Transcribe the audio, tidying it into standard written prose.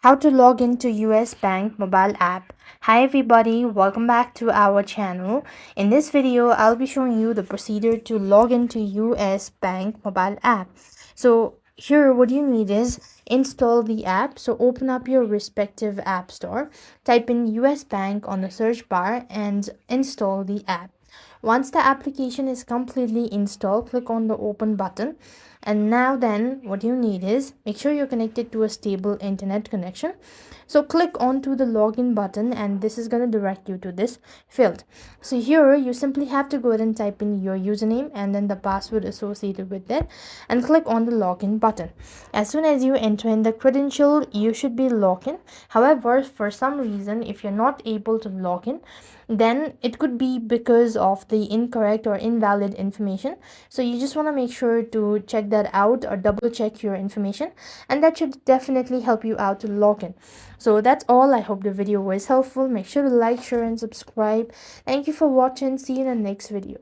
How to log into US Bank mobile app. Hi everybody, welcome back to our channel. In this video, I'll be showing you the procedure to log into US Bank mobile app. So here what you need is install the app. So open up your respective app store, type in US Bank on the search bar and install the app. Once the application is completely installed, click on the open button. And now then what you need is make sure you're connected to a stable internet connection. So click onto the login button and this is going to direct you to this field. So here you simply have to go ahead and type in your username and then the password associated with it and click on the login button. As soon as you enter in the credential, you should be logged in. However, for some reason, if you're not able to log in, then it could be because of the incorrect or invalid information. So you just want to make sure to check that out or double check your information, and that should definitely help you out to log in. So that's all. I hope the video was helpful. Make sure to like, share and subscribe. Thank you for watching. See you in the next video.